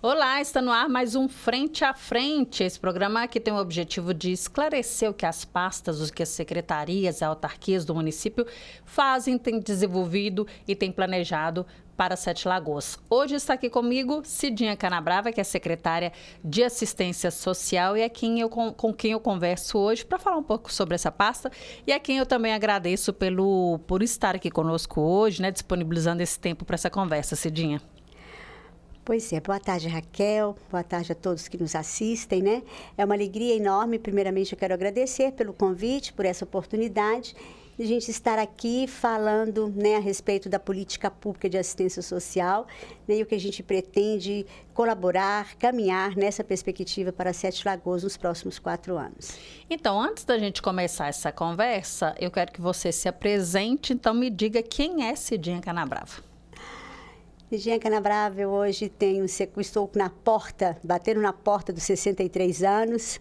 Olá, está no ar mais um Frente a Frente. Esse programa aqui tem o objetivo de esclarecer o que as pastas, o que as secretarias, autarquias do município fazem, têm desenvolvido e têm planejado para Sete Lagoas. Hoje está aqui comigo Cidinha Canabrava, que é secretária de Assistência Social e é com quem eu converso hoje para falar um pouco sobre essa pasta e a quem eu também agradeço por estar aqui conosco hoje, né, disponibilizando esse tempo para essa conversa, Cidinha. Pois é, boa tarde, Raquel, boa tarde a todos que nos assistem, né? É uma alegria enorme, primeiramente eu quero agradecer pelo convite, por essa oportunidade de a gente estar aqui falando, né, a respeito da política pública de assistência social, né, e o que a gente pretende colaborar, caminhar nessa perspectiva para Sete Lagoas nos próximos 4 anos. Então, antes da gente começar essa conversa, eu quero que você se apresente, então me diga quem é Cidinha Canabrava. Cidinha Canabrava, eu hoje estou batendo na porta dos 63 anos.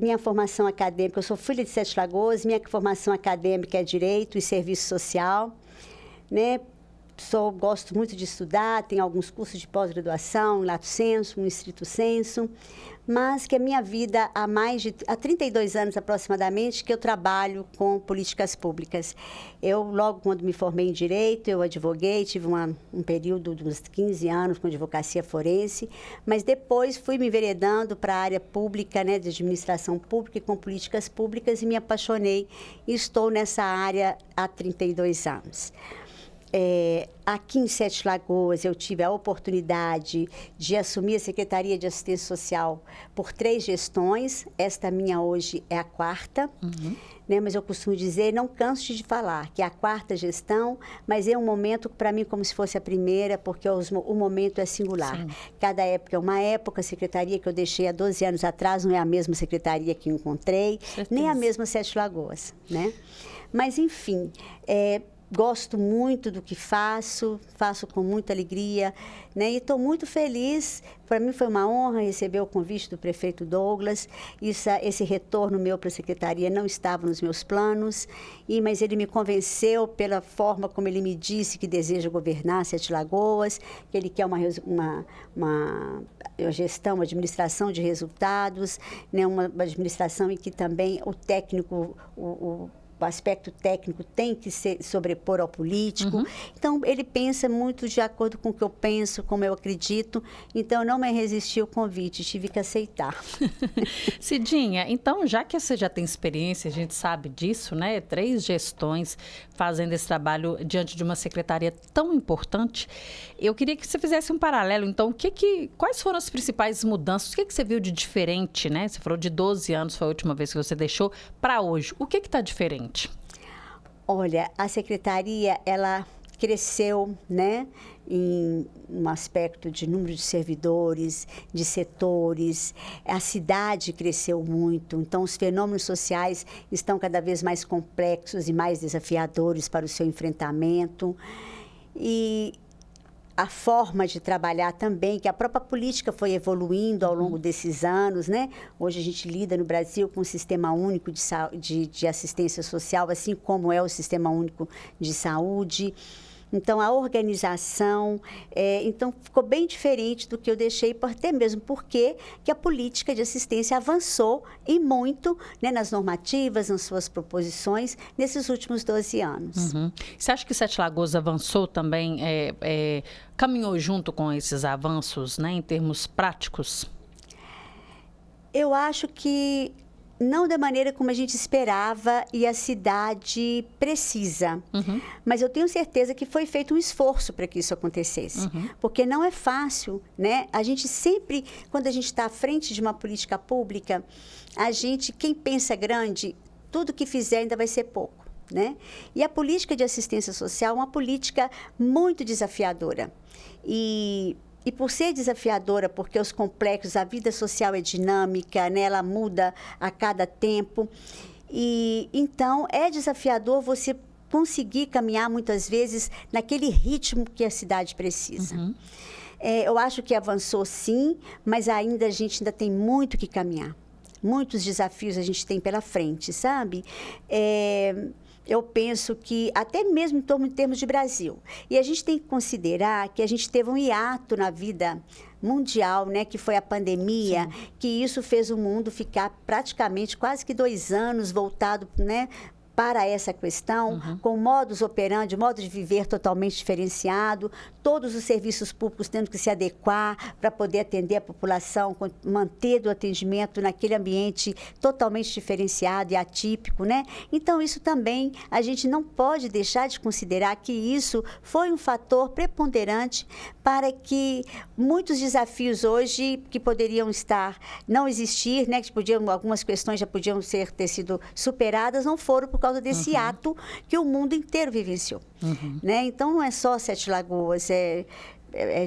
Minha formação acadêmica, eu sou filha de Sete Lagoas, minha formação acadêmica é Direito e Serviço Social, né? Gosto muito de estudar, tenho alguns cursos de pós-graduação, Lato Sensu, no Stricto Sensu, mas que a minha vida há 32 anos aproximadamente que eu trabalho com políticas públicas. Eu, logo quando me formei em Direito, eu advoguei, tive um período de uns 15 anos com advocacia forense, mas depois fui me enveredando para a área pública, né, de administração pública e com políticas públicas e me apaixonei e estou nessa área há 32 anos. Aqui em Sete Lagoas, eu tive a oportunidade de assumir a Secretaria de Assistência Social por 3 gestões. Esta minha hoje é a 4ª, né? Mas eu costumo dizer, não canso de falar, que é a 4ª gestão, mas é um momento, para mim, como se fosse a primeira, porque o momento é singular. Sim. Cada época é uma época, a secretaria que eu deixei há 12 anos atrás não é a mesma secretaria que encontrei, nem a mesma Sete Lagoas, né? Mas, enfim, gosto muito do que faço com muita alegria, né? E estou muito feliz. Para mim foi uma honra receber o convite do prefeito Douglas. Esse retorno meu para a secretaria não estava nos meus planos, mas ele me convenceu pela forma como ele me disse que deseja governar Sete Lagoas, que ele quer uma gestão, uma administração de resultados, né? Uma administração em que também o técnico, o aspecto técnico tem que se sobrepor ao político. Então, ele pensa muito de acordo com o que eu penso, como eu acredito. Então, não me resisti ao convite, tive que aceitar. Cidinha, então, já que você já tem experiência, a gente sabe disso, né? 3 gestões fazendo esse trabalho diante de uma secretaria tão importante, eu queria que você fizesse um paralelo. Então, quais foram as principais mudanças? O que você viu de diferente, né? Você falou de 12 anos, foi a última vez que você deixou, para hoje. O que está diferente? Olha, a secretaria, ela cresceu, né, em um aspecto de número de servidores, de setores. A cidade cresceu muito, então os fenômenos sociais estão cada vez mais complexos e mais desafiadores para o seu enfrentamento. E a forma de trabalhar também, que a própria política foi evoluindo ao longo desses anos, né? Hoje a gente lida no Brasil com um sistema único de assistência social, assim como é o sistema único de saúde. Então, a organização, então ficou bem diferente do que eu deixei, até mesmo porque que a política de assistência avançou e muito, né, nas normativas, nas suas proposições, nesses últimos 12 anos. Você acha que Sete Lagoas avançou também, caminhou junto com esses avanços, né, em termos práticos? Eu acho que não da maneira como a gente esperava e a cidade precisa. Mas eu tenho certeza que foi feito um esforço para que isso acontecesse. Porque não é fácil, né? A gente sempre, quando a gente está à frente de uma política pública, quem pensa grande, tudo que fizer ainda vai ser pouco, né? E a política de assistência social é uma política muito desafiadora. E por ser desafiadora, porque os complexos, a vida social é dinâmica, né? Ela muda a cada tempo. E então é desafiador você conseguir caminhar muitas vezes naquele ritmo que a cidade precisa. Eu acho que avançou sim, mas a gente ainda tem muito que caminhar. Muitos desafios a gente tem pela frente, sabe? eu penso que, até mesmo em termos de Brasil, e a gente tem que considerar que a gente teve um hiato na vida mundial, né, que foi a pandemia, sim, que isso fez o mundo ficar praticamente quase que 2 anos voltado, né, para essa questão, com modus operandi, modo de viver totalmente diferenciado, todos os serviços públicos tendo que se adequar para poder atender a população, manter o atendimento naquele ambiente totalmente diferenciado e atípico, né? Então, isso também, a gente não pode deixar de considerar que isso foi um fator preponderante para que muitos desafios hoje que poderiam não existir, né? Que algumas questões já podiam ter sido superadas, não foram por causa desse ato que o mundo inteiro vivenciou. Né? Então, não é só Sete Lagoas,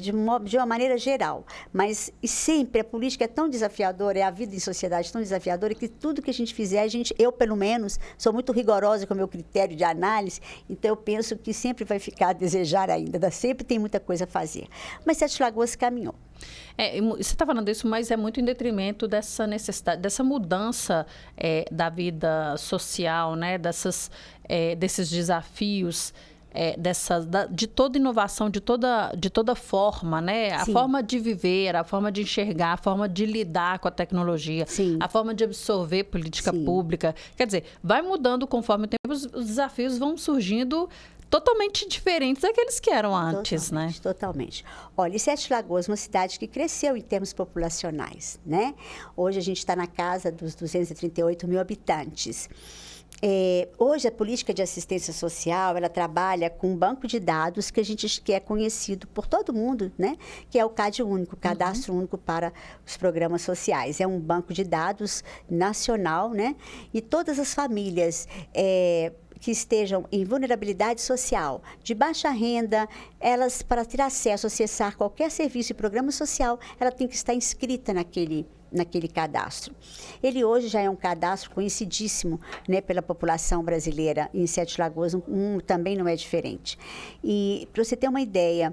de uma maneira geral. Mas e sempre a política é tão desafiadora, a vida em sociedade tão desafiadora, que tudo que a gente fizer, eu, pelo menos, sou muito rigorosa com o meu critério de análise, então eu penso que sempre vai ficar a desejar ainda, sempre tem muita coisa a fazer. Mas Sete Lagoas caminhou. Você está falando isso, mas é muito em detrimento dessa necessidade, dessa mudança da vida social, né? Desses desafios, de toda inovação, de toda forma, né? A forma de viver, a forma de enxergar, a forma de lidar com a tecnologia, sim, a forma de absorver política, sim, pública. Quer dizer, vai mudando conforme o tempo, os desafios vão surgindo totalmente diferentes daqueles que eram antes, né? Totalmente. Olha, Sete Lagoas é uma cidade que cresceu em termos populacionais, né? Hoje a gente está na casa dos 238 mil habitantes. Hoje a política de assistência social, ela trabalha com um banco de dados que é conhecido por todo mundo, né? Que é o CAD único, Cadastro Único para os Programas Sociais. É um banco de dados nacional, né? E todas as famílias que estejam em vulnerabilidade social, de baixa renda, elas, para ter acesso, acessar qualquer serviço e programa social, ela tem que estar inscrita naquele cadastro. Ele hoje já é um cadastro conhecidíssimo, né, pela população brasileira, em Sete Lagoas também não é diferente. E, para você ter uma ideia,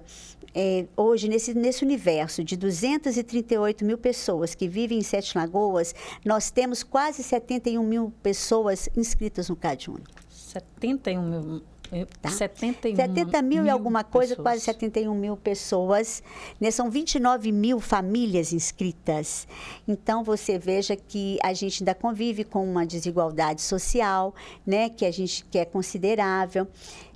hoje, nesse universo de 238 mil pessoas que vivem em Sete Lagoas, nós temos quase 71 mil pessoas inscritas no CAD único. 71 mil. Tá? 70 mil e alguma coisa, pessoas. Quase 71 mil pessoas, né? São 29 mil famílias inscritas. Então, você veja que a gente ainda convive com uma desigualdade social, né? Que é considerável,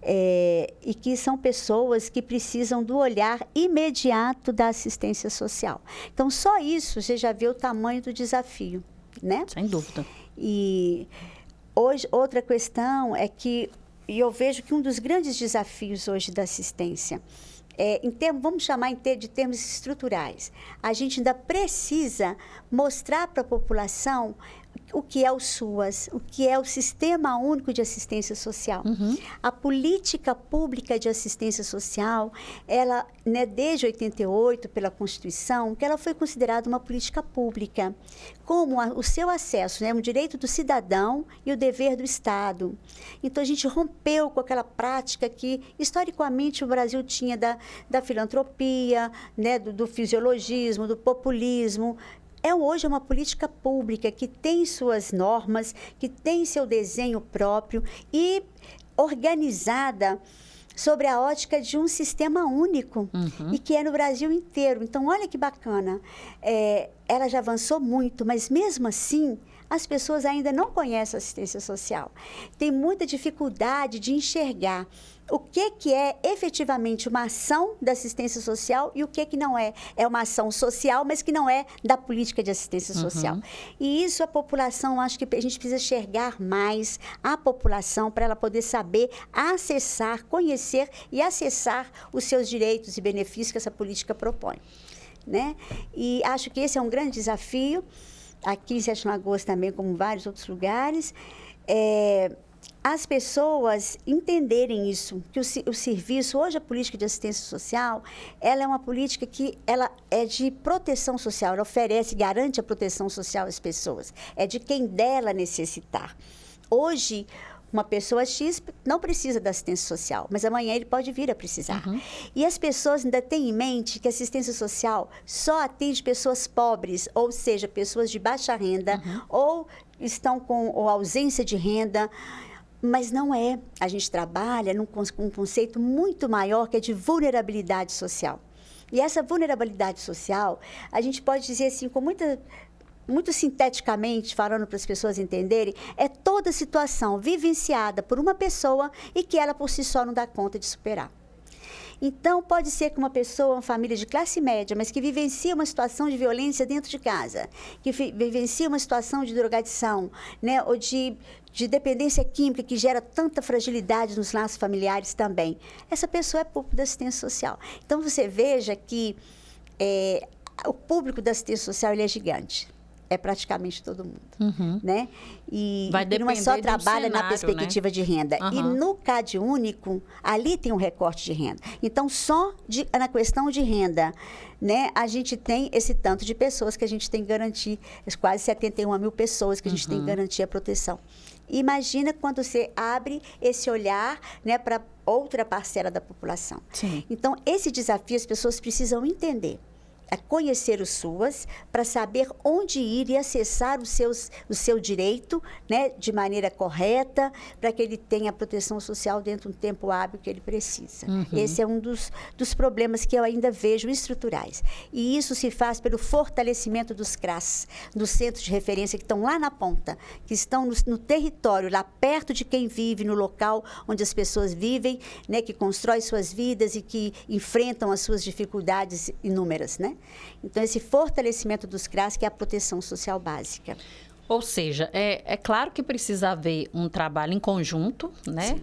e que são pessoas que precisam do olhar imediato da assistência social. Então, só isso você já vê o tamanho do desafio, né? Sem dúvida. E hoje, outra questão é que eu vejo que um dos grandes desafios hoje da assistência, vamos chamar de termos estruturais, a gente ainda precisa mostrar para a população o que é o SUAS, o que é o Sistema Único de Assistência Social. A política pública de assistência social, ela, né, desde 88, pela Constituição, que ela foi considerada uma política pública, como o seu acesso, né, um direito do cidadão e o dever do Estado. Então, a gente rompeu com aquela prática que, historicamente, o Brasil tinha da filantropia, né, do fisiologismo, do populismo. Hoje é uma política pública que tem suas normas, que tem seu desenho próprio e organizada sobre a ótica de um sistema único, e que é no Brasil inteiro. Então, olha que bacana. Ela já avançou muito, mas mesmo assim, as pessoas ainda não conhecem a assistência social. Tem muita dificuldade de enxergar o que é efetivamente uma ação da assistência social e o que não é. É uma ação social, mas que não é da política de assistência social. E isso a população, acho que a gente precisa enxergar mais a população para ela poder saber acessar, conhecer e acessar os seus direitos e benefícios que essa política propõe, né? E acho que esse é um grande desafio, aqui em Sete Lagoas também, como em vários outros lugares, as pessoas entenderem isso, que o serviço, hoje a política de assistência social, ela é uma política que ela é de proteção social, ela garante a proteção social às pessoas, é de quem dela necessitar. Hoje, uma pessoa X não precisa da assistência social, mas amanhã ele pode vir a precisar. E as pessoas ainda têm em mente que a assistência social só atende pessoas pobres, ou seja, pessoas de baixa renda, ou estão com ausência de renda. Mas não é. A gente trabalha com um conceito muito maior, que é de vulnerabilidade social. E essa vulnerabilidade social, a gente pode dizer assim, muito sinteticamente, falando para as pessoas entenderem, é toda situação vivenciada por uma pessoa e que ela por si só não dá conta de superar. Então, pode ser que uma pessoa, uma família de classe média, mas que vivencia uma situação de violência dentro de casa, que vivencia uma situação de drogadição, né, ou de dependência química, que gera tanta fragilidade nos laços familiares também. Essa pessoa é público da assistência social. Então, você veja que o público da assistência social ele é gigante. É praticamente todo mundo, né? E não só trabalha na perspectiva, né, de renda. E no CAD único, ali tem um recorte de renda. Então, só na questão de renda, né, a gente tem esse tanto de pessoas que a gente tem que garantir, quase 71 mil pessoas que a gente tem que garantir a proteção. Imagina quando você abre esse olhar, né, para outra parcela da população. Sim. Então, esse desafio as pessoas precisam entender. É conhecer os SUAS para saber onde ir e acessar o seu direito, né, de maneira correta, para que ele tenha a proteção social dentro do tempo hábil que ele precisa. Esse é um dos problemas que eu ainda vejo estruturais. E isso se faz pelo fortalecimento dos CRAS, dos centros de referência que estão lá na ponta, que estão no território, lá perto de quem vive, no local onde as pessoas vivem, né, que constrói suas vidas e que enfrentam as suas dificuldades inúmeras, né? Então, esse fortalecimento dos CRAS, que é a proteção social básica. Ou seja, é claro que precisa haver um trabalho em conjunto, né?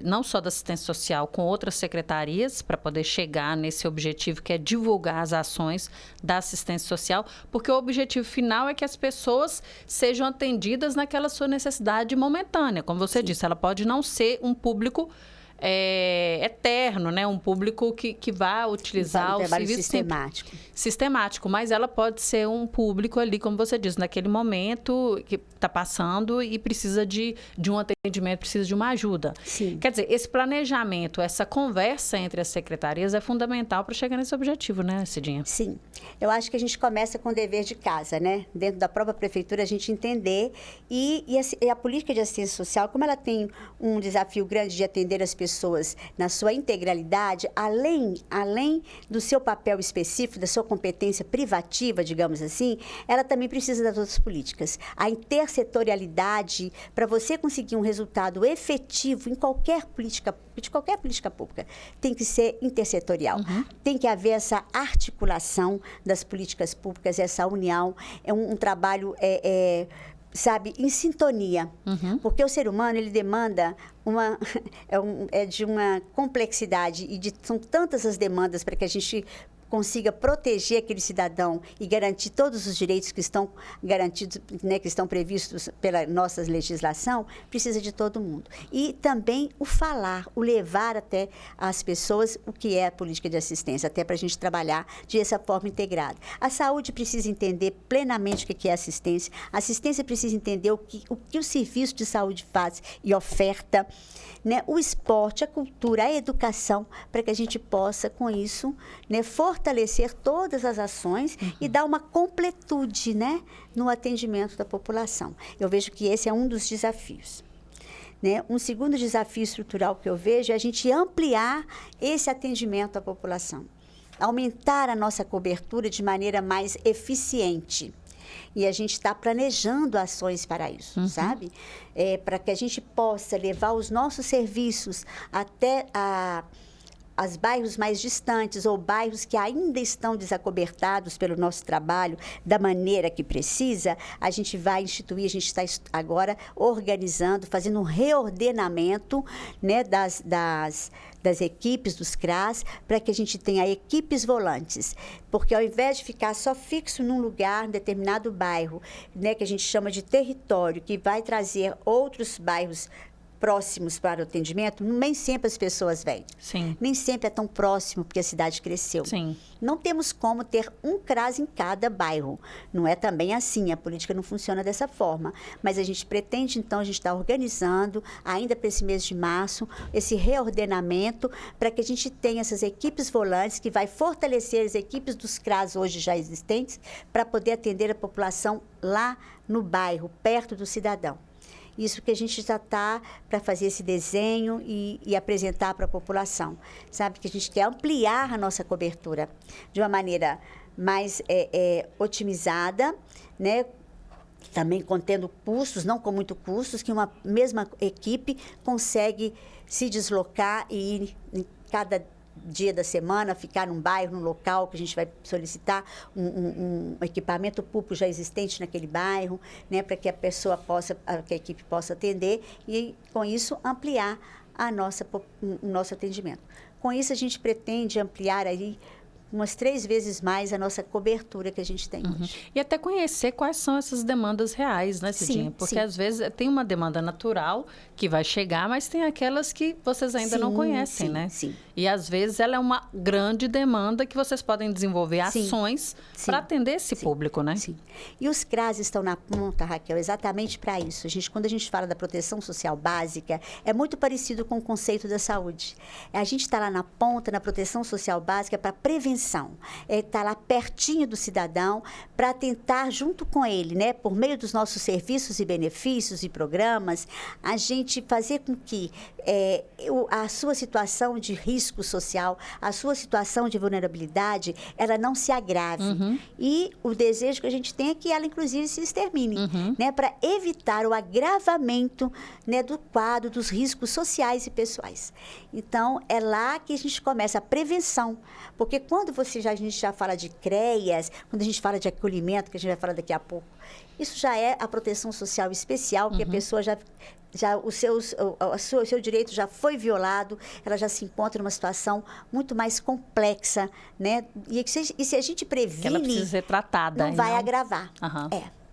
Não só da assistência social, com outras secretarias, para poder chegar nesse objetivo, que é divulgar as ações da assistência social, porque o objetivo final é que as pessoas sejam atendidas naquela sua necessidade momentânea. Como você disse, ela pode não ser um público eterno, né? Um público que vai utilizar o serviço sistemático, mas ela pode ser um público ali, como você disse, naquele momento que está passando e precisa de um atendimento, precisa de uma ajuda. Sim. Quer dizer, esse planejamento, essa conversa entre as secretarias é fundamental para chegar nesse objetivo, né, Cidinha? Sim. Eu acho que a gente começa com o dever de casa, né? Dentro da própria prefeitura, a gente entender e a política de assistência social, como ela tem um desafio grande de atender as pessoas na sua integralidade, além do seu papel específico, da sua competência privativa, digamos assim, ela também precisa das outras políticas. A intersetorialidade, para você conseguir um resultado efetivo em qualquer política pública, tem que ser intersetorial. Tem que haver essa articulação das políticas públicas, essa união. É um trabalho sabe, em sintonia. Porque o ser humano, ele demanda de uma complexidade e são tantas as demandas para que a gente consiga proteger aquele cidadão e garantir todos os direitos que estão garantidos, né, que estão previstos pela nossa legislação, precisa de todo mundo. E também o falar, o levar até as pessoas o que é a política de assistência, até para a gente trabalhar dessa forma integrada. A saúde precisa entender plenamente o que é assistência, a assistência precisa entender o que o serviço de saúde faz e oferta, né, o esporte, a cultura, a educação, para que a gente possa, com isso, né, fortalecer todas as ações e dar uma completude, né, no atendimento da população. Eu vejo que esse é um dos desafios. Né? Um segundo desafio estrutural que eu vejo é a gente ampliar esse atendimento à população, aumentar a nossa cobertura de maneira mais eficiente. E a gente está planejando ações para isso, sabe? Para que a gente possa levar os nossos serviços até as bairros mais distantes ou bairros que ainda estão desacobertados pelo nosso trabalho da maneira que precisa, a gente vai instituir, a gente está agora organizando, fazendo um reordenamento, né, das equipes, dos CRAS, para que a gente tenha equipes volantes. Porque ao invés de ficar só fixo num lugar, em determinado bairro, né, que a gente chama de território, que vai trazer outros bairros próximos para o atendimento, nem sempre as pessoas vêm. Sim. Nem sempre é tão próximo, porque a cidade cresceu. Sim. Não temos como ter um CRAS em cada bairro. Não é também assim, a política não funciona dessa forma. Mas a gente pretende, então, a gente está organizando, ainda para esse mês de março, esse reordenamento, para que a gente tenha essas equipes volantes, que vai fortalecer as equipes dos CRAS hoje já existentes, para poder atender a população lá no bairro, perto do cidadão. Isso que a gente já está para fazer esse desenho e apresentar para a população. Sabe, que a gente quer ampliar a nossa cobertura de uma maneira mais otimizada, né? Também contendo custos, não com muito custos, que uma mesma equipe consegue se deslocar e ir em cada dia da semana, ficar num bairro, num local que a gente vai solicitar um equipamento público já existente naquele bairro, né, para que que a equipe possa atender e, com isso, ampliar o nosso atendimento. Com isso, a gente pretende ampliar aí umas 3 vezes mais a nossa cobertura que a gente tem hoje. E até conhecer quais são essas demandas reais, né, Cidinha? Sim, porque sim. às vezes tem uma demanda natural que vai chegar, mas tem aquelas que vocês ainda não conhecem, sim, né? Sim. E às vezes ela é uma grande demanda que vocês podem desenvolver ações para atender esse público, né? Sim. E os CRAS estão na ponta, Raquel, exatamente para isso. Quando a gente fala da proteção social básica, é muito parecido com o conceito da saúde. A gente está lá na ponta, na proteção social básica, para prevenção. Está lá pertinho do cidadão para tentar, junto com ele, né, por meio dos nossos serviços e benefícios e programas, a gente fazer com que a sua situação de risco social, a sua situação de vulnerabilidade, ela não se agrave. E o desejo que a gente tem é que ela, inclusive, se extermine, né, para evitar o agravamento, né, do quadro dos riscos sociais e pessoais. Então, é lá que a gente começa a prevenção, porque quando a gente já fala de CREAS, quando a gente fala de acolhimento, que a gente vai falar daqui a pouco, isso já é a proteção social especial, que a pessoa o seu direito já foi violado, ela já se encontra numa situação muito mais complexa, né? E se a gente previne, ela precisa ser tratada, não vai agravar.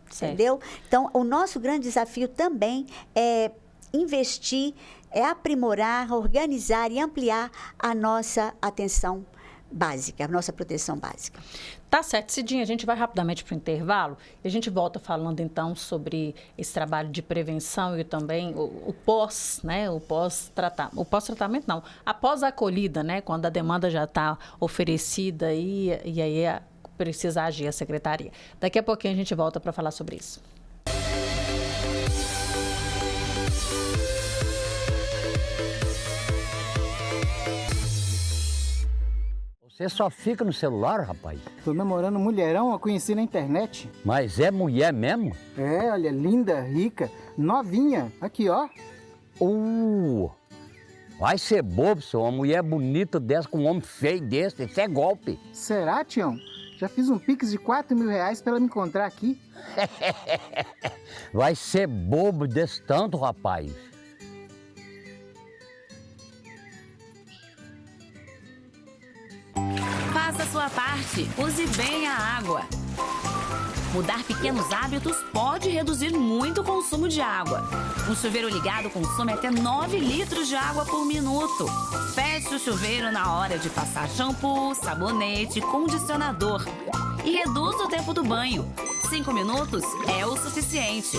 Certo. Entendeu? Então, o nosso grande desafio também é investir, aprimorar, organizar e ampliar a nossa atenção básica, a nossa proteção básica. Tá certo, Cidinha, a gente vai rapidamente para o intervalo e a gente volta falando então sobre esse trabalho de prevenção e também o pós, né? O pós-tratamento não, a pós-acolhida, né? Quando a demanda já está oferecida e aí precisa agir a secretaria. Daqui a pouquinho a gente volta para falar sobre isso. Você só fica no celular, rapaz? Tô namorando um mulherão, eu conheci na internet. Mas é mulher mesmo? É, olha, linda, rica, novinha. Aqui, ó. Vai ser bobo, senhor. Uma mulher bonita dessa com um homem feio desse. Isso é golpe. Será, Tião? Já fiz um pix de R$4.000 pra ela me encontrar aqui. Vai ser bobo desse tanto, rapaz. Faça a sua parte. Use bem a água. Mudar pequenos hábitos pode reduzir muito o consumo de água. Um chuveiro ligado consome até 9 litros de água por minuto. Feche o chuveiro na hora de passar shampoo, sabonete, condicionador. E reduza o tempo do banho. 5 minutos é o suficiente.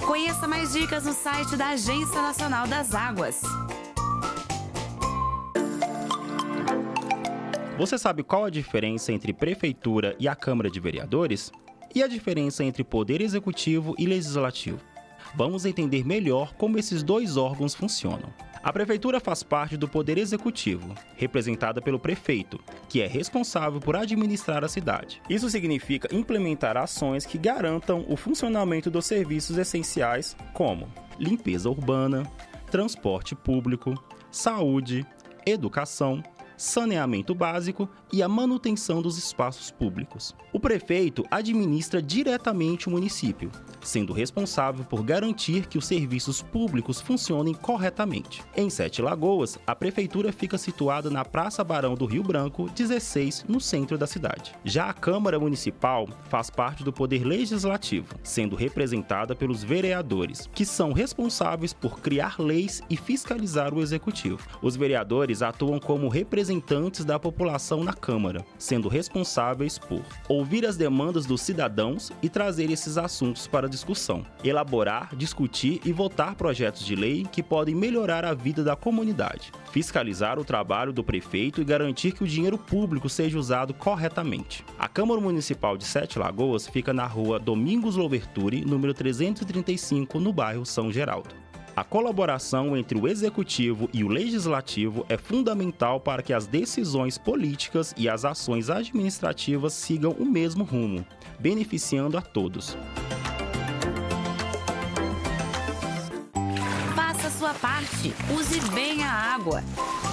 Conheça mais dicas no site da Agência Nacional das Águas. Você sabe qual a diferença entre prefeitura e a Câmara de Vereadores? E a diferença entre poder executivo e legislativo? Vamos entender melhor como esses dois órgãos funcionam. A prefeitura faz parte do poder executivo, representada pelo prefeito, que é responsável por administrar a cidade. Isso significa implementar ações que garantam o funcionamento dos serviços essenciais, como limpeza urbana, transporte público, saúde, educação, saneamento básico e a manutenção dos espaços públicos. O prefeito administra diretamente o município, sendo responsável por garantir que os serviços públicos funcionem corretamente. Em Sete Lagoas, a prefeitura fica situada na Praça Barão do Rio Branco, 16, no centro da cidade. Já a Câmara Municipal faz parte do poder legislativo, sendo representada pelos vereadores, que são responsáveis por criar leis e fiscalizar o executivo. Os vereadores atuam como representantes da população na Câmara, sendo responsáveis por ouvir as demandas dos cidadãos e trazer esses assuntos para discussão, elaborar, discutir e votar projetos de lei que podem melhorar a vida da comunidade, fiscalizar o trabalho do prefeito e garantir que o dinheiro público seja usado corretamente. A Câmara Municipal de Sete Lagoas fica na rua Domingos Louverture, número 335, no bairro São Geraldo. A colaboração entre o Executivo e o Legislativo é fundamental para que as decisões políticas e as ações administrativas sigam o mesmo rumo, beneficiando a todos. Faça a sua parte. Use bem a água.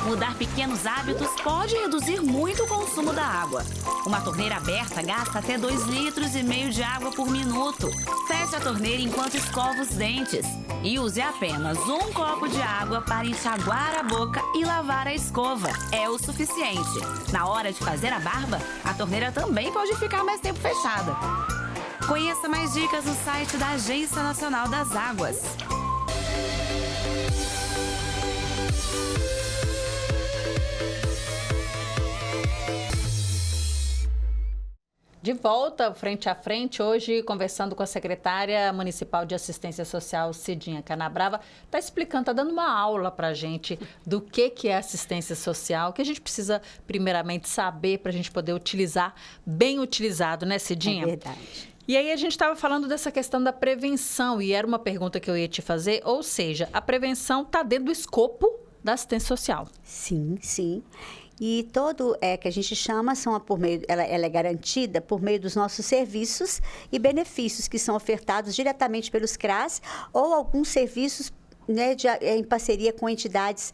Mudar pequenos hábitos pode reduzir muito o consumo da água. Uma torneira aberta gasta até 2,5 litros de água por minuto. Feche a torneira enquanto escova os dentes. E use apenas 1 copo de água para enxaguar a boca e lavar a escova. É o suficiente. Na hora de fazer a barba, a torneira também pode ficar mais tempo fechada. Conheça mais dicas no site da Agência Nacional das Águas. De volta, frente a frente, hoje conversando com a secretária municipal de assistência social, Cidinha Canabrava, está explicando, está dando uma aula para a gente do que é assistência social, que a gente precisa primeiramente saber para a gente poder utilizar, bem utilizado, né, Cidinha? É verdade. E aí a gente estava falando dessa questão da prevenção, e era uma pergunta que eu ia te fazer, ou seja, a prevenção está dentro do escopo da assistência social. Sim, sim. E todo que a gente chama, ela é garantida por meio dos nossos serviços e benefícios que são ofertados diretamente pelos CRAS ou alguns serviços, né, em parceria com entidades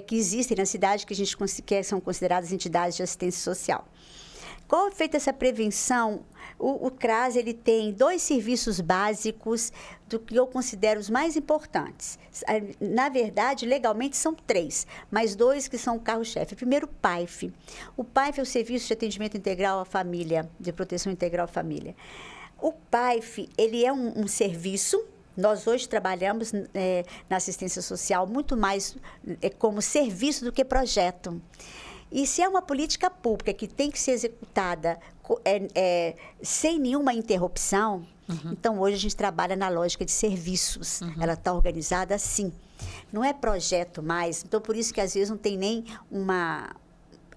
que existem na cidade, que são consideradas entidades de assistência social. Qual é feita essa prevenção? O CRAS ele tem 2 serviços básicos do que eu considero os mais importantes. Na verdade, legalmente são 3, mas 2 que são o carro-chefe. Primeiro, o PAIF. O PAIF é o Serviço de Atendimento Integral à Família, de Proteção Integral à Família. O PAIF, ele é um serviço. Nós hoje trabalhamos na assistência social muito mais como serviço do que projeto. E se é uma política pública que tem que ser executada sem nenhuma interrupção, então hoje a gente trabalha na lógica de serviços. Ela está organizada assim. Não é projeto mais. Então, por isso que às vezes não tem nem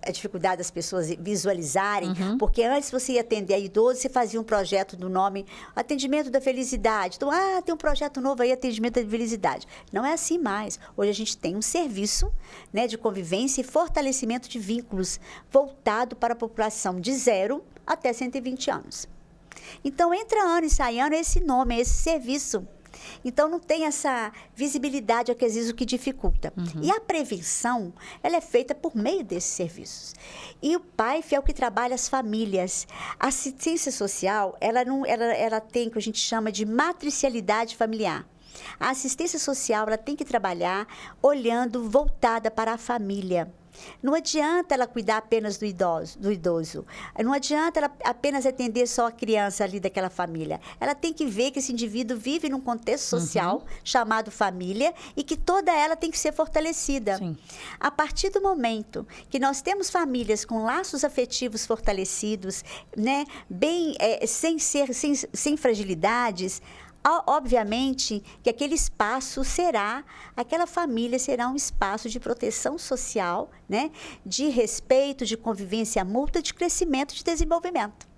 a dificuldade das pessoas visualizarem, porque antes você ia atender a idoso, você fazia um projeto do nome Atendimento da Felicidade. Então, tem um projeto novo aí, Atendimento da Felicidade. Não é assim mais. Hoje a gente tem um serviço, né, de convivência e fortalecimento de vínculos voltado para a população de 0 até 120 anos. Então, entra ano e sai ano, é esse nome, é esse serviço. Então, não tem essa visibilidade, às vezes, o que dificulta. E a prevenção, ela é feita por meio desses serviços. E o PAIF é o que trabalha as famílias. A assistência social, ela tem o que a gente chama de matricialidade familiar. A assistência social, ela tem que trabalhar olhando, voltada para a família. Não adianta ela cuidar apenas do idoso. Não adianta ela apenas atender só a criança ali daquela família. Ela tem que ver que esse indivíduo vive num contexto social chamado família e que toda ela tem que ser fortalecida. Sim. A partir do momento que nós temos famílias com laços afetivos fortalecidos, né, sem fragilidades, obviamente que aquela família será um espaço de proteção social, né? De respeito, de convivência mútua, de crescimento, de desenvolvimento.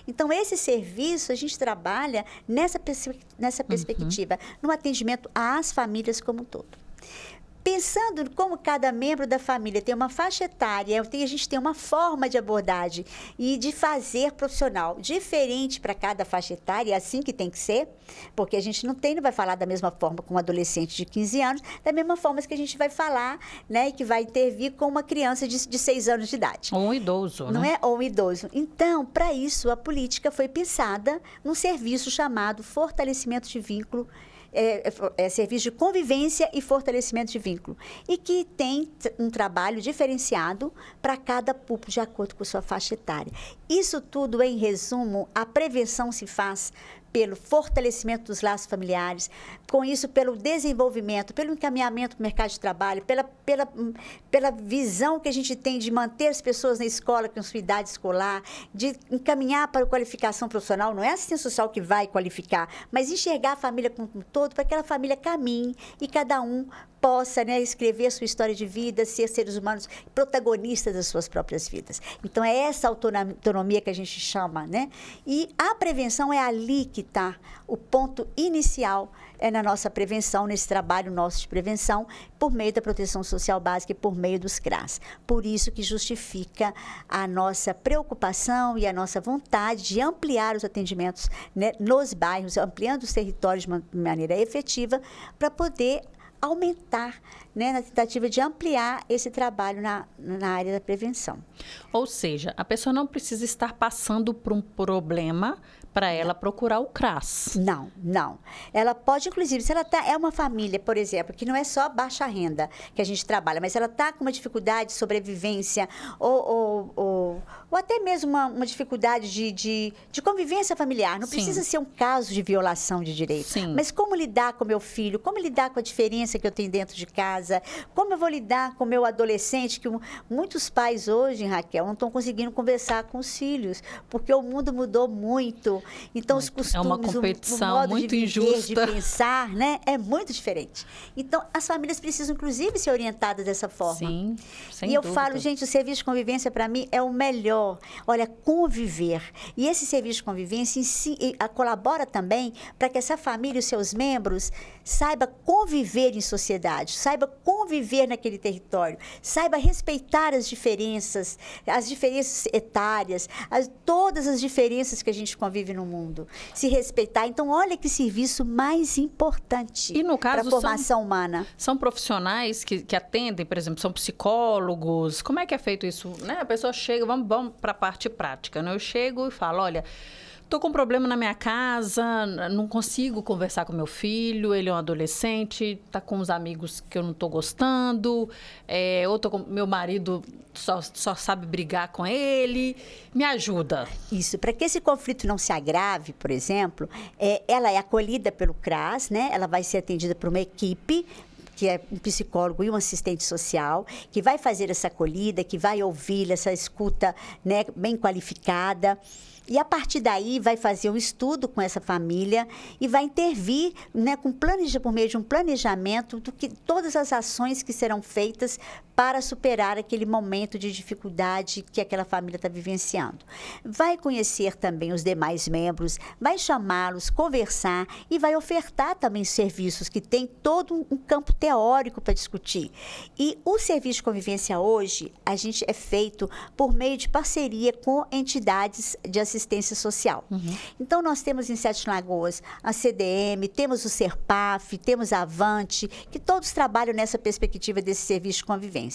Então, esse serviço a gente trabalha nessa perspectiva, no atendimento às famílias como um todo. Pensando como cada membro da família tem uma faixa etária, a gente tem uma forma de abordagem e de fazer profissional diferente para cada faixa etária, é assim que tem que ser, porque a gente não vai falar da mesma forma com um adolescente de 15 anos, da mesma forma que a gente vai falar, né, e que vai intervir com uma criança de 6 anos de idade. Ou um idoso, né? Não é? Ou um idoso. Então, para isso, a política foi pensada num serviço chamado Fortalecimento de Vínculo, serviço de convivência e fortalecimento de vínculo. E que tem um trabalho diferenciado para cada público, de acordo com sua faixa etária. Isso tudo, em resumo, a prevenção se faz pelo fortalecimento dos laços familiares, com isso pelo desenvolvimento, pelo encaminhamento para o mercado de trabalho, pela visão que a gente tem de manter as pessoas na escola com sua idade escolar, de encaminhar para a qualificação profissional. Não é a assistência social que vai qualificar, mas enxergar a família como um todo, para que aquela família caminhe e cada um possa, né, escrever a sua história de vida, ser seres humanos protagonistas das suas próprias vidas. Então, é essa autonomia que a gente chama, né? E a prevenção é ali que está o ponto inicial, é na nossa prevenção, nesse trabalho nosso de prevenção, por meio da proteção social básica e por meio dos CRAS. Por isso que justifica a nossa preocupação e a nossa vontade de ampliar os atendimentos, né, nos bairros, ampliando os territórios de maneira efetiva, para poder aumentar, né, na tentativa de ampliar esse trabalho na área da prevenção. Ou seja, a pessoa não precisa estar passando por um problema para ela procurar o CRAS. Não, não. Ela pode, inclusive, se ela é uma família, por exemplo, que não é só baixa renda que a gente trabalha, mas ela está com uma dificuldade de sobrevivência ou até mesmo uma dificuldade de convivência familiar. Não precisa ser um caso de violação de direito. Sim. Mas como lidar com meu filho? Como lidar com a diferença que eu tenho dentro de casa? Como eu vou lidar com o meu adolescente? Que muitos pais hoje, Raquel, não estão conseguindo conversar com os filhos, porque o mundo mudou muito. Então, os costumes, é uma competição o modo muito de viver, injusta. de pensar, né, é muito diferente. Então, as famílias precisam, inclusive, ser orientadas dessa forma. Sim, sem E eu dúvida. falo, gente, o serviço de convivência, para mim, é o melhor. Olha, conviver. E esse serviço de convivência em si, colabora também para que essa família e os seus membros saiba conviver em sociedade, saiba conviver naquele território, saiba respeitar as diferenças etárias, todas as diferenças que a gente convive no mundo. Se respeitar. Então, olha que serviço mais importante E no caso, para a formação humana. São profissionais que atendem, por exemplo, são psicólogos. Como é que é feito isso? Né? A pessoa chega, vamos para a parte prática, né? Eu chego e falo, olha, estou com um problema na minha casa, não consigo conversar com meu filho, ele é um adolescente, está com uns amigos que eu não estou gostando, ou tô com meu marido só sabe brigar com ele, me ajuda. Isso, para que esse conflito não se agrave, por exemplo, ela é acolhida pelo CRAS, né? Ela vai ser atendida por uma equipe, que é um psicólogo e um assistente social, que vai fazer essa acolhida, que vai ouvir essa escuta, né, bem qualificada. E, a partir daí, vai fazer um estudo com essa família e vai intervir, né, por meio de um planejamento do que todas as ações que serão feitas para superar aquele momento de dificuldade que aquela família está vivenciando. Vai conhecer também os demais membros, vai chamá-los, conversar e vai ofertar também serviços que tem todo um campo teórico para discutir. E o serviço de convivência hoje, a gente é feito por meio de parceria com entidades de assistência social. Uhum. Então, nós temos em Sete Lagoas a CDM, temos o Serpaf, temos a Avante, que todos trabalham nessa perspectiva desse serviço de convivência.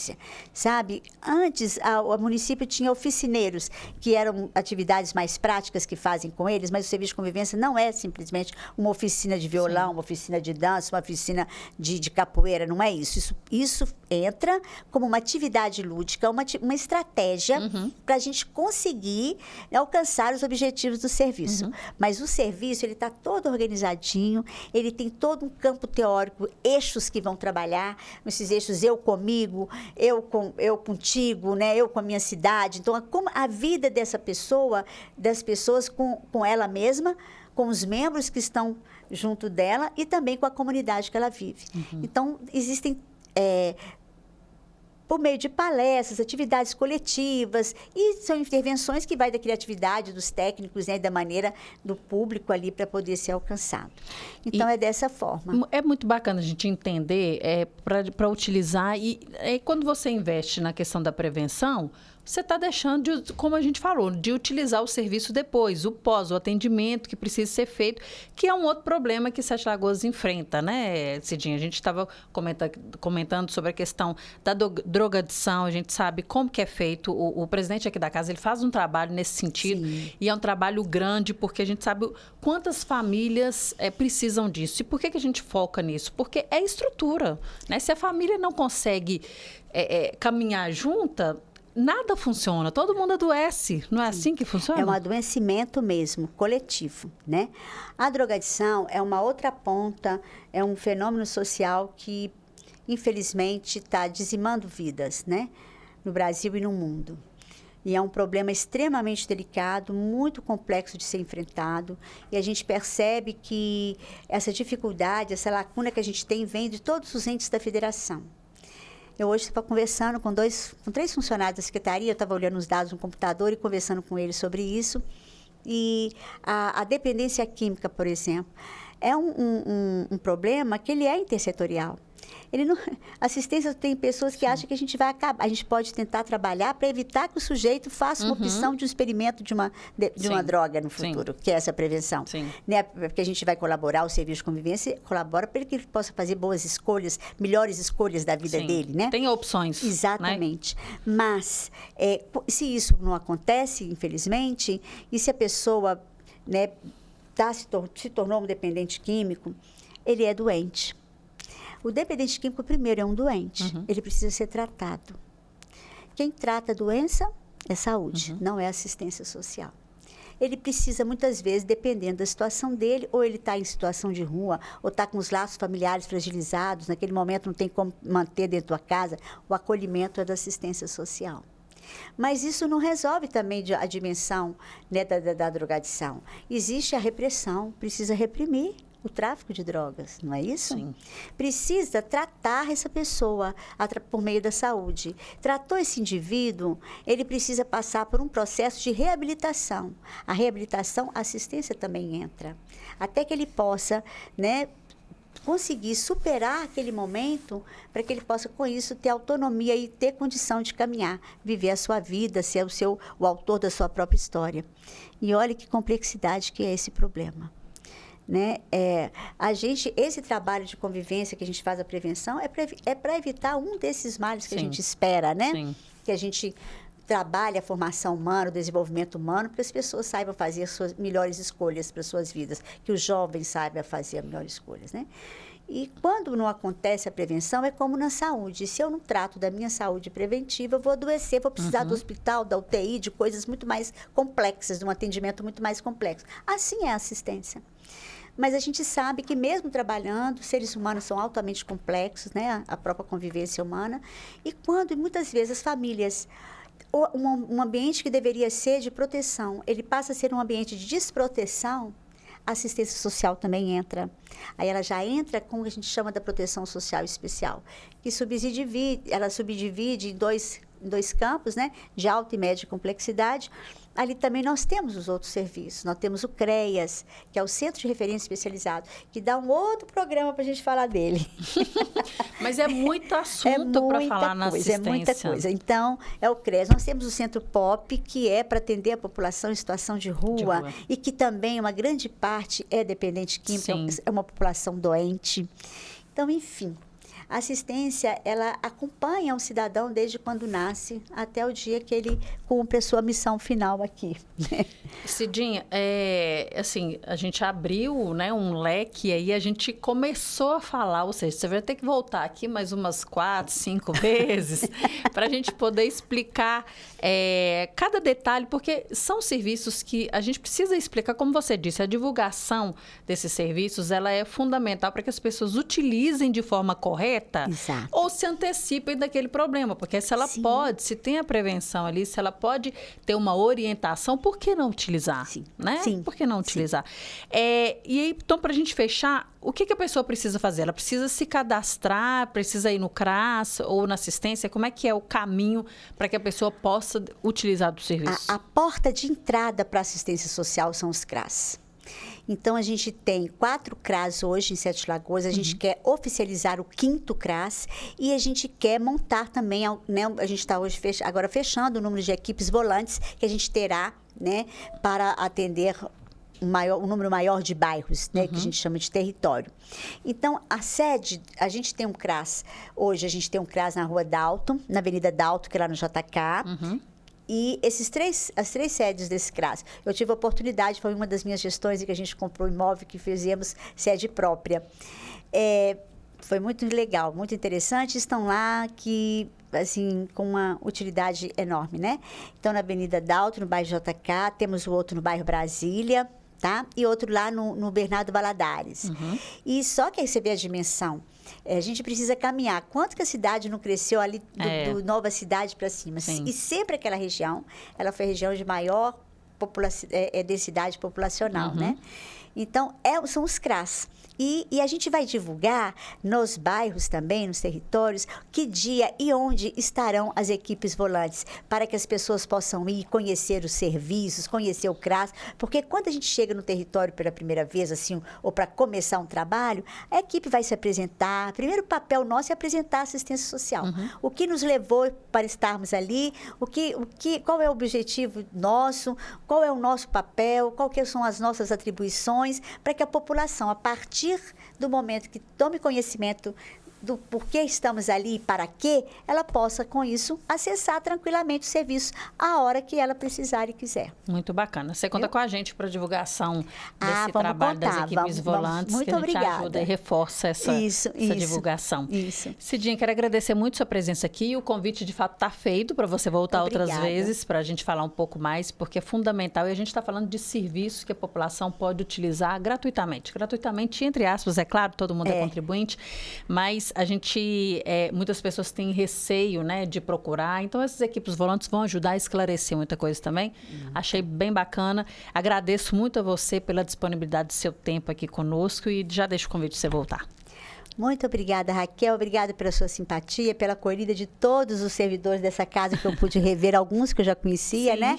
Sabe, antes o município tinha oficineiros, que eram atividades mais práticas que fazem com eles, mas o serviço de convivência não é simplesmente uma oficina de violão, uma oficina de dança, uma oficina de capoeira, não é isso. Isso entra como uma atividade lúdica, uma estratégia para a gente conseguir alcançar os objetivos do serviço. Mas o serviço, ele está todo organizadinho, ele tem todo um campo teórico, eixos que vão trabalhar, nesses eixos eu comigo, eu contigo, né? Eu com a minha cidade. Então, como a vida dessa pessoa, das pessoas com ela mesma, com os membros que estão junto dela e também com a comunidade que ela vive. Então, existem... por meio de palestras, atividades coletivas, e são intervenções que vai da criatividade dos técnicos, né, e da maneira do público ali para poder ser alcançado. Então, é dessa forma. É muito bacana a gente entender para utilizar, e quando você investe na questão da prevenção, você está deixando, como a gente falou, de utilizar o serviço depois, o pós, o atendimento que precisa ser feito, que é um outro problema que Sete Lagoas enfrenta, né, Cidinha? A gente estava comentando sobre a questão da drogadição, a gente sabe como que é feito. O presidente aqui da casa, ele faz um trabalho nesse sentido. Sim. E é um trabalho grande, porque a gente sabe quantas famílias precisam disso. E por que a gente foca nisso? Porque é estrutura, né? Se a família não consegue caminhar junta, nada funciona, todo mundo adoece. Não é assim que funciona? É um adoecimento mesmo, coletivo, né? A drogadição é uma outra ponta, é um fenômeno social que, infelizmente, está dizimando vidas, né? No Brasil e no mundo. E é um problema extremamente delicado, muito complexo de ser enfrentado. E a gente percebe que essa dificuldade, essa lacuna que a gente tem, vem de todos os entes da federação. Eu hoje estava conversando com 3 funcionários da secretaria, eu estava olhando os dados no computador e conversando com eles sobre isso. E a dependência química, por exemplo, é um problema que ele é intersetorial. Assistência tem pessoas que acham que a gente vai acabar. A gente pode tentar trabalhar para evitar que o sujeito faça uma opção de um experimento de uma droga no futuro, que é essa prevenção. Né? Porque a gente vai colaborar, o serviço de convivência colabora para que ele possa fazer boas escolhas, melhores escolhas da vida dele, né? Tem opções. Exatamente. Né? Mas, se isso não acontece, infelizmente, e se a pessoa, né, se tornou um dependente químico, ele é doente. O dependente químico, primeiro, é um doente. Ele precisa ser tratado. Quem trata a doença é saúde, não é assistência social. Ele precisa, muitas vezes, dependendo da situação dele, ou ele está em situação de rua, ou está com os laços familiares fragilizados, naquele momento não tem como manter dentro da casa, o acolhimento é da assistência social. Mas isso não resolve também a dimensão, né, da drogadição. Existe a repressão, precisa reprimir o tráfico de drogas, não é isso? Sim. Precisa tratar essa pessoa por meio da saúde. Tratou esse indivíduo, ele precisa passar por um processo de reabilitação. A reabilitação, a assistência também entra. Até que ele possa, né, conseguir superar aquele momento para que ele possa, com isso, ter autonomia e ter condição de caminhar, viver a sua vida, ser o autor da sua própria história. E olha que complexidade que é esse problema. Né? Esse trabalho de convivência que a gente faz, a prevenção, é para evitar um desses males que a gente espera, né? Sim. Que a gente trabalhe a formação humana, o desenvolvimento humano, para que as pessoas saibam fazer as suas melhores escolhas para as suas vidas, que os jovens saibam fazer as melhores escolhas, né? E quando não acontece a prevenção, é como na saúde. Se eu não trato da minha saúde preventiva, eu vou adoecer, vou precisar do hospital, da UTI, de coisas muito mais complexas, de um atendimento muito mais complexo. Assim é a assistência. Mas a gente sabe que mesmo trabalhando, seres humanos são altamente complexos, né? A própria convivência humana. E muitas vezes as famílias, um ambiente que deveria ser de proteção, ele passa a ser um ambiente de desproteção, a assistência social também entra. Aí ela já entra com o que a gente chama da proteção social especial, que ela subdivide em dois campos, né? De alta e média complexidade. Ali também nós temos os outros serviços. Nós temos o CREAS, que é o Centro de Referência Especializado, que dá um outro programa para a gente falar dele. Mas é muito assunto para falar na assistência. É muita coisa. Então, é o CREAS. Nós temos o Centro POP, que é para atender a população em situação de rua, e que também, uma grande parte, é dependente químico, é uma população doente. Então, enfim... A assistência, ela acompanha o cidadão desde quando nasce até o dia que ele cumpre a sua missão final aqui. Cidinha, assim, a gente abriu, né, um leque aí, a gente começou a falar, ou seja, você vai ter que voltar aqui mais umas 4, 5 vezes para a gente poder explicar cada detalhe, porque são serviços que a gente precisa explicar, como você disse, a divulgação desses serviços, ela é fundamental para que as pessoas utilizem de forma correta. Exato. Ou se antecipem daquele problema, porque se ela pode, se tem a prevenção ali, se ela pode ter uma orientação, por que não utilizar? Sim. Né? Sim. Por que não utilizar? E aí, então, para a gente fechar, o que a pessoa precisa fazer? Ela precisa se cadastrar, precisa ir no CRAS ou na assistência? Como é que é o caminho para que a pessoa possa utilizar do serviço? A porta de entrada para a assistência social são os CRAS. Então, a gente tem 4 CRAS hoje em Sete Lagoas, a gente quer oficializar o 5º CRAS e a gente quer montar também, né, a gente está hoje agora fechando o número de equipes volantes que a gente terá, né, para atender um número maior de bairros, né, que a gente chama de território. Então, a sede, a gente tem um CRAS, hoje a gente tem um CRAS na Rua Dalton, na Avenida Dalton, que é lá no JK, e as 3 sedes desse CRAS, eu tive a oportunidade, foi uma das minhas gestões em que a gente comprou um imóvel que fizemos sede própria. Foi muito legal, muito interessante. Estão lá que, assim, com uma utilidade enorme, né? Então, na Avenida Dalto, no bairro JK, temos o outro no bairro Brasília, tá? E outro lá no Bernardo Valadares. E só que aí você vê a dimensão. A gente precisa caminhar. Quanto que a cidade não cresceu ali do Nova Cidade para cima? Sim. E sempre aquela região, ela foi a região de maior densidade populacional, né? Então, são os CRAS. E a gente vai divulgar nos bairros também, nos territórios, que dia e onde estarão as equipes volantes, para que as pessoas possam ir conhecer os serviços, conhecer o CRAS, porque quando a gente chega no território pela primeira vez, assim, ou para começar um trabalho, a equipe vai se apresentar. Primeiro papel nosso é apresentar a assistência social. O que nos levou para estarmos ali, qual é o objetivo nosso, qual é o nosso papel, quais são as nossas atribuições, para que a população, a partir do momento que tome conhecimento do porquê estamos ali e para quê, ela possa, com isso, acessar tranquilamente o serviço a hora que ela precisar e quiser. Muito bacana. Você conta com a gente para a divulgação desse vamos trabalho das contar, equipes volantes, muito que a gente obrigada. ajuda e reforça essa divulgação. Isso. Cidinha, quero agradecer muito sua presença aqui. O convite, de fato, está feito para você voltar outras vezes, para a gente falar um pouco mais, porque é fundamental. E a gente está falando de serviços que a população pode utilizar gratuitamente. Gratuitamente, entre aspas, é claro, todo mundo é contribuinte, mas a gente, muitas pessoas têm receio, né, de procurar. Então, essas equipes volantes vão ajudar a esclarecer muita coisa também. Achei bem bacana. Agradeço muito a você pela disponibilidade do seu tempo aqui conosco e já deixo o convite de você voltar. Muito obrigada, Raquel. Obrigada pela sua simpatia, pela acolhida de todos os servidores dessa casa, que eu pude rever alguns que eu já conhecia, né?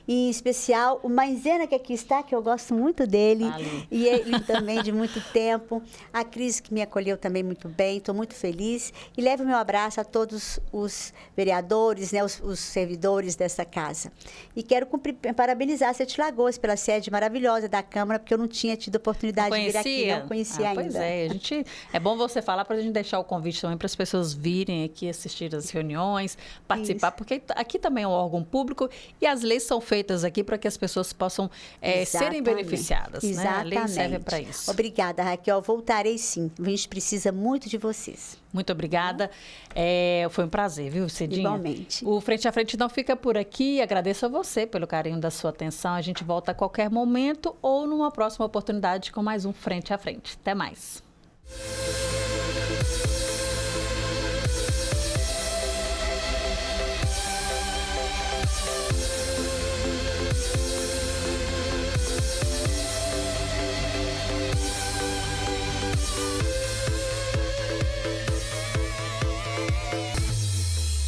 E, em especial, o Maisena, que aqui está, que eu gosto muito dele. E ele também, de muito tempo. A Cris, que me acolheu também muito bem. Estou muito feliz. E levo o meu abraço a todos os vereadores, né? Os servidores dessa casa. E quero parabenizar a Sete Lagoas pela sede maravilhosa da Câmara, porque eu não tinha tido oportunidade de vir aqui. Não conhecia ainda. Pois é, é bom você falar para a gente deixar o convite também para as pessoas virem aqui assistir as reuniões, participar, porque aqui também é um órgão público e as leis são feitas aqui para que as pessoas possam serem beneficiadas. Exatamente. Né? A lei serve para isso. Obrigada, Raquel. Voltarei sim. A gente precisa muito de vocês. Muito obrigada. Foi um prazer, viu, Cidinha? Igualmente. O Frente a Frente não fica por aqui. Agradeço a você pelo carinho da sua atenção. A gente volta a qualquer momento ou numa próxima oportunidade com mais um Frente a Frente. Até mais.